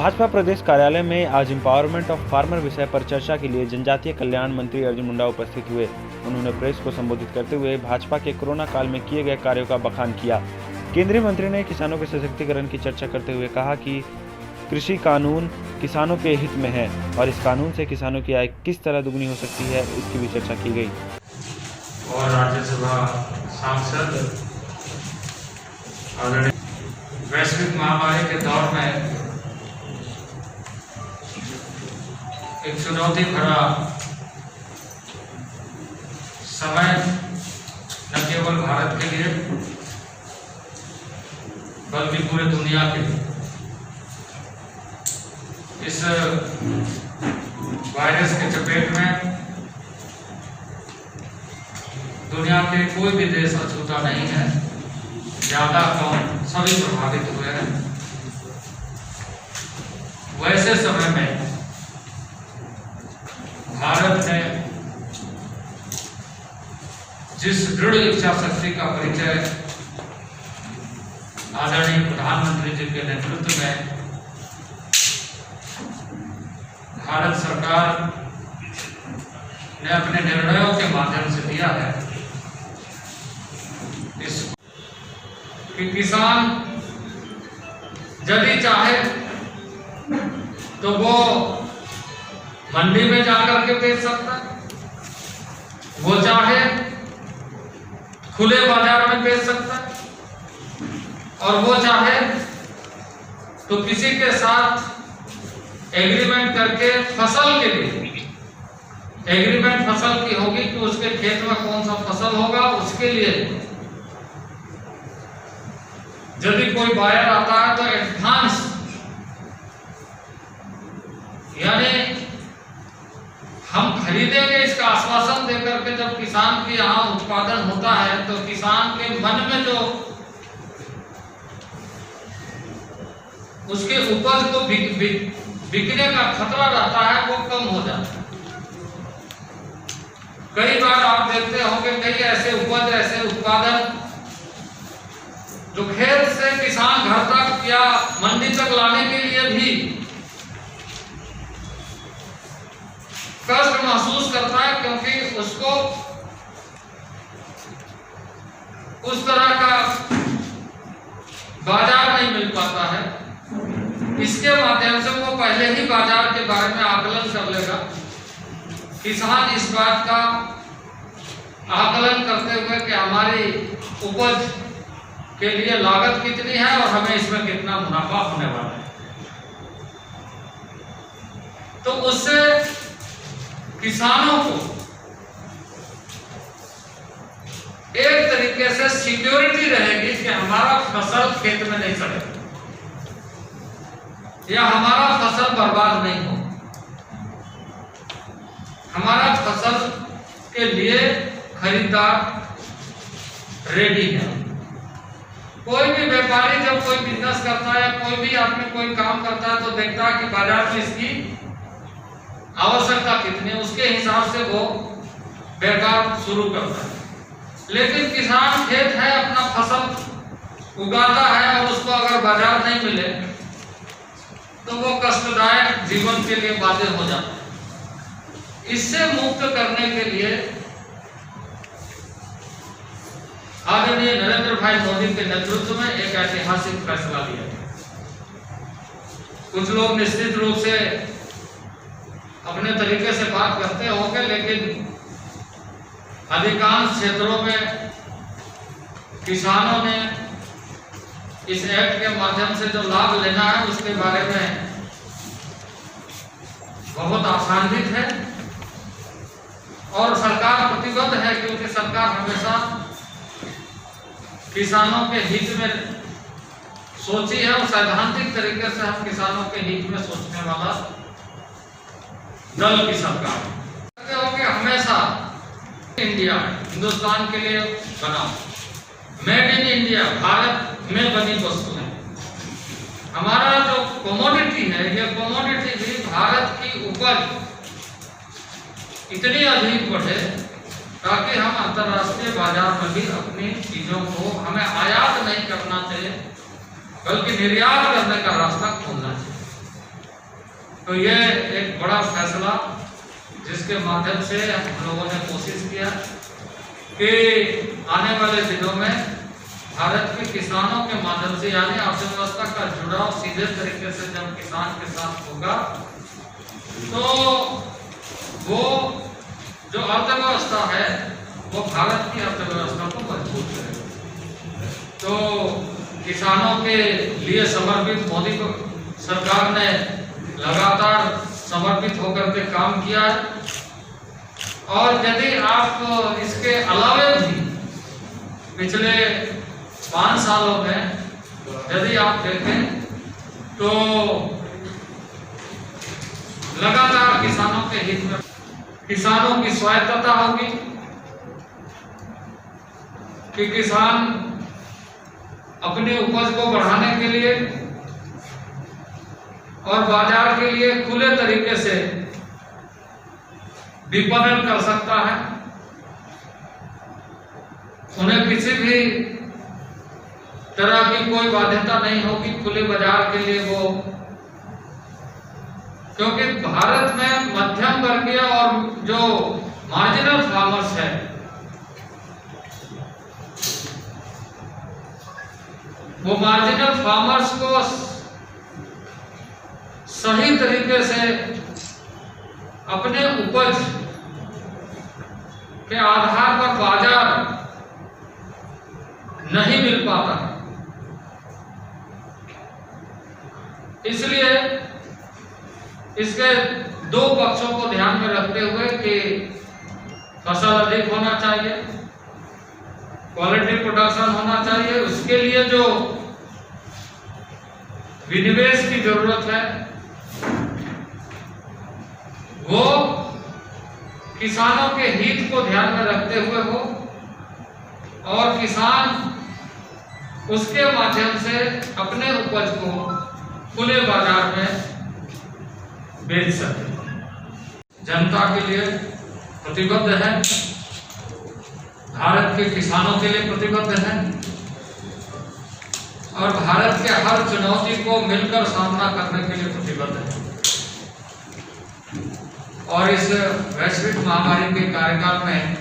भाजपा प्रदेश कार्यालय में आज एम्पावरमेंट ऑफ फार्मर विषय पर चर्चा के लिए जनजातीय कल्याण मंत्री अर्जुन मुंडा उपस्थित हुए। उन्होंने प्रेस को संबोधित करते हुए भाजपा के कोरोना काल में किए गए कार्यों का बखान किया। केंद्रीय मंत्री ने किसानों के सशक्तिकरण की चर्चा करते हुए कहा कि कृषि कानून किसानों के हित में है और इस कानून से किसानों की आय किस तरह दुगनी हो सकती है, इसकी भी चर्चा की गई। और राज्यसभा सांसद वैश्विक महामारी के दौर में एक चुनौती भरा समय न केवल भारत के लिए बल्कि पूरे दुनिया के लिए इस वायरस के चपेट में दुनिया के कोई भी देश अछूता नहीं है। ज्यादा कम सभी प्रभावित हुए हैं। वैसे समय में भारत ने जिस दृढ़ इच्छा शक्ति का परिचय आदरणीय प्रधानमंत्री जी के नेतृत्व में भारत सरकार ने अपने निर्णयों के माध्यम से दिया है, इस कि किसान यदि चाहे तो वो मंडी में जाकर के बेच सकता है, वो चाहे खुले बाजार में बेच सकता है, और वो चाहे तो किसी के साथ एग्रीमेंट करके फसल के लिए एग्रीमेंट फसल की होगी कि उसके खेत में कौन सा फसल होगा, उसके लिए यदि कोई बायर आता है तो एडवांस यानी हम खरीदेंगे इसका आश्वासन देकर के जब किसान के यहाँ उत्पादन होता है तो किसान के मन में जो उसके उपज को बिकने का खतरा रहता है वो कम हो जाता है। कई बार आप देखते होंगे कई ऐसे उपज ऐसे उत्पादन जो खेत से किसान घर तक या मंडी तक लाने के लिए भी कष्ट महसूस करता है, क्योंकि उसको उस तरह का बाजार नहीं मिल पाता है। इसके माध्यम से वो पहले ही बाजार के बारे में आकलन कर लेगा। किसान इस बात का आकलन करते हुए कि हमारी उपज के लिए लागत कितनी है और हमें इसमें कितना मुनाफा होने वाला है, तो उससे किसानों को एक तरीके से सिक्योरिटी रहेगी कि हमारा फसल खेत में नहीं सड़ेगा या हमारा फसल बर्बाद नहीं हो। हमारा फसल के लिए खरीदार रेडी है। कोई भी व्यापारी जब कोई बिजनेस करता है या कोई भी आदमी कोई काम करता है तो देखता है कि बाजार में इसकी आवश्यकता कितनी है, उसके हिसाब से वो व्यापार शुरू करता है। लेकिन किसान खेत है, अपना फसल उगाता है और उसको अगर बाजार नहीं मिले तो वो कष्टदायक जीवन के लिए बाध्य हो जाता है। इससे मुक्त करने के लिए आदरणीय नरेंद्र भाई मोदी के नेतृत्व में एक ऐतिहासिक फैसला लिया गया। कुछ लोग निश्चित रूप से अपने तरीके से बात करते होंगे, लेकिन अधिकांश क्षेत्रों में किसानों ने इस एक्ट के माध्यम से जो लाभ लेना है उसके बारे में बहुत आशान्वित है और सरकार प्रतिबद्ध है, क्योंकि सरकार हमेशा किसानों के हित में सोची है और सैद्धांतिक तरीके से हम किसानों के हित में सोचने वाला दल की सरकार होगी। हमेशा इंडिया हिंदुस्तान के लिए बनाओ, मेड इन इंडिया, भारत में बनी वस्तु है। हमारा जो कमोडिटी है ये कमोडिटी भी भारत की उपज इतनी अधिक बढ़े ताकि हम अंतर्राष्ट्रीय बाजार में भी अपनी चीजों को हमें आयात नहीं करना चाहिए बल्कि निर्यात करने का रास्ता खोलना चाहिए। तो ये एक बड़ा फैसला जिसके माध्यम से हम लोगों ने कोशिश किया कि आने वाले दिनों में भारत के किसानों के माध्यम से यानी अर्थव्यवस्था का जुड़ाव सीधे तरीके से जब किसान के साथ होगा तो वो जो अर्थव्यवस्था है वो भारत की अर्थव्यवस्था को मजबूत करेगा। तो किसानों के लिए समर्पित मोदी सरकार ने लगातार समर्पित होकर के काम किया है। और यदि आप इसके अलावे भी पिछले 5 सालों में यदि आप देखें तो लगातार किसानों के हित में किसानों की स्वायत्तता होगी कि किसान अपनी उपज को बढ़ाने के लिए और बाजार के लिए खुले तरीके से विपणन कर सकता है। उन्हें किसी भी तरह की कोई बाध्यता नहीं होगी खुले बाजार के लिए वो, क्योंकि भारत में मध्यम वर्गीय और जो मार्जिनल फार्मर्स है वो मार्जिनल फार्मर्स को सही तरीके से अपने उपज के आधार पर बाजार नहीं मिल पाता। इसलिए इसके 2 पक्षों को ध्यान में रखते हुए कि फसल अधिक होना चाहिए, क्वालिटी प्रोडक्शन होना चाहिए, उसके लिए जो विनिवेश की जरूरत है वो किसानों के हित को ध्यान में रखते हुए हो और किसान उसके माध्यम से अपने उपज को खुले बाजार में बेच सके। जनता के लिए प्रतिबद्ध है, भारत के किसानों के लिए प्रतिबद्ध है और भारत के हर चुनौती को मिलकर सामना करने के लिए प्रतिबद्ध है। और इस वैश्विक महामारी के कार्यकाल में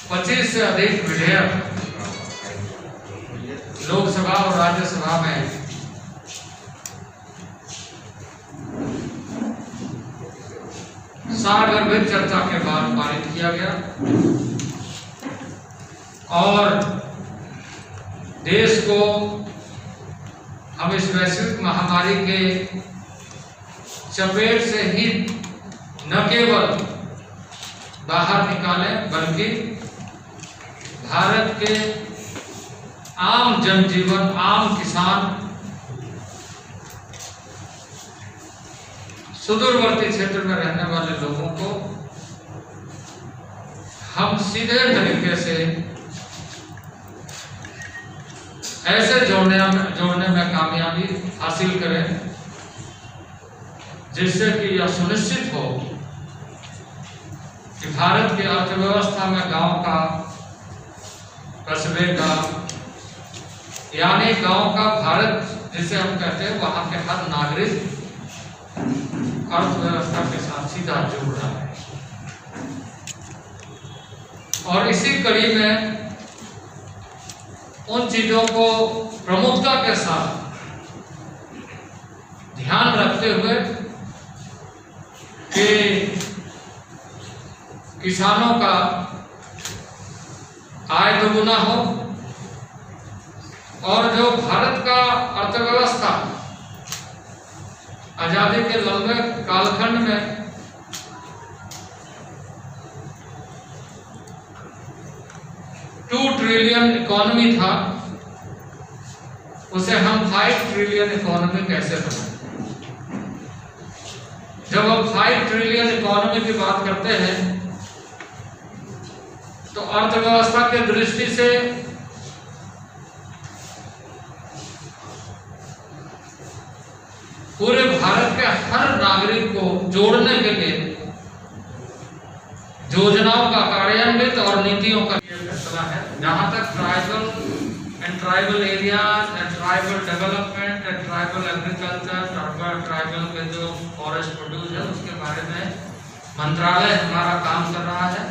25 से अधिक विधेयक लोकसभा और राज्यसभा में सार्वजनिक चर्चा के बाद पारित किया गया और देश को हम इस वैश्विक महामारी के चपेट से ही न केवल बाहर निकालें बल्कि भारत के आम जनजीवन, आम किसान, सुदूरवर्ती क्षेत्र में रहने वाले लोगों को हम सीधे तरीके से ऐसे जोड़ने में कामयाबी हासिल करें जिससे कि यह सुनिश्चित हो कि भारत की अर्थव्यवस्था में गांव का, कस्बे का यानी गांव का भारत जिसे हम कहते हैं वहां के हर नागरिक अर्थव्यवस्था के साथ सीधा जुड़ रहा है। और इसी कड़ी में उन चीजों को प्रमुखता के साथ ध्यान रखते हुए कि किसानों का आय दोगुना हो और जो भारत का अर्थव्यवस्था आजादी के लंबे कालखंड में $2 ट्रिलियन इकोनॉमी था उसे हम 5 ट्रिलियन इकोनॉमी कैसे बनाएं। जब हम 5 ट्रिलियन इकोनॉमी की बात करते हैं तो अर्थव्यवस्था के दृष्टि से पूरे भारत के हर नागरिक को जोड़ने के लिए योजनाओं का कार्यान्वित और नीतियों का फैसला है। जहां तक tribal and tribal areas and tribal development and tribal agriculture, tribal के जो forest produce है उसके बारे में मंत्रालय हमारा काम कर रहा है।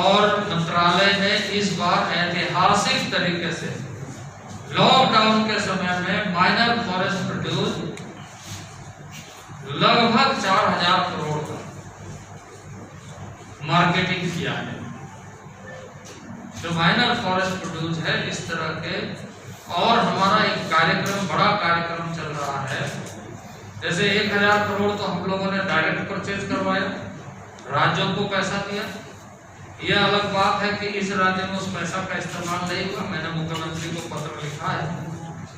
और मंत्रालय ने इस बार ऐतिहासिक तरीके से लॉकडाउन के समय में माइनर फॉरेस्ट प्रोड्यूस लगभग 4000 करोड़ का मार्केटिंग किया है। जो माइनर फॉरेस्ट प्रोड्यूस है इस तरह के, और हमारा एक कार्यक्रम, बड़ा कार्यक्रम चल रहा है। जैसे 1000 करोड़ तो हम लोगों ने डायरेक्ट परचेज करवाया, राज्यों को पैसा दिया। यह अलग बात है कि इस राज्य में उस पैसा का इस्तेमाल नहीं हुआ। मैंने मुख्यमंत्री को पत्र लिखा है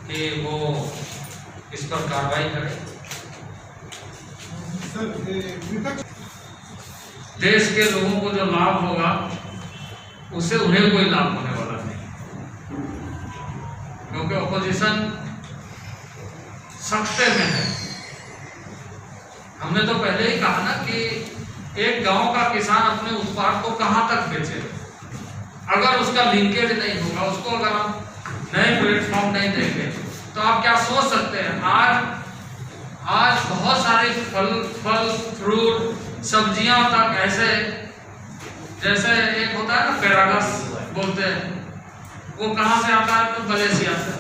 कि वो इस पर कार्रवाई करे। देश के लोगों को जो लाभ होगा उससे उन्हें कोई लाभ होने वाला नहीं, क्योंकि ऑपोजिशन सख्ते में है। हमने तो पहले ही कहा ना कि एक गांव का किसान अपने उत्पाद को कहां तक बेचे, अगर उसका लिंकेज नहीं होगा, उसको अगर हम नए प्लेटफॉर्म नहीं देंगे तो आप क्या सोच सकते हैं। आज बहुत सारे फल फ्रूट सब्जियां तक ऐसे, जैसे एक होता है ना पैरागस बोलते हैं, वो कहाँ से आता है? तो मलेशिया से।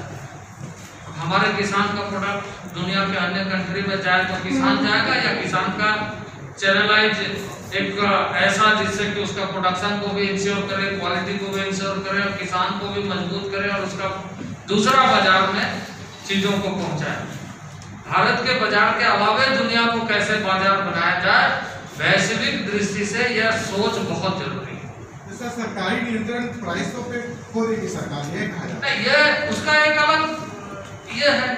हमारे किसान का प्रोडक्ट दुनिया के अन्य कंट्री में जाए तो किसान जाएगा, या किसान का चैनलाइज एक ऐसा जिससे कि उसका प्रोडक्शन को भी इंश्योर करे, क्वालिटी को भी इंश्योर करे और किसान को भी मजबूत करे और उसका दूसरा बाजार में चीजों को पहुंचाए। भारत के बाजार के अलावा दुनिया को कैसे बाजार बनाया जाए, वैश्विक दृष्टि से यह सोच बहुत जरूरी है। सर, सरकारी नियंत्रण प्राइसों पे हो रही सरकार, ये कहा जाता है। ये उसका एक अलग ये है।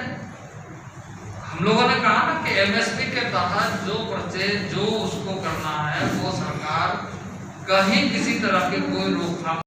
हम लोगों ने कहा ना कि एमएसपी के तहत जो परचेज जो उसको करना है वो सरकार कहीं किसी तरह के कोई रोकथाम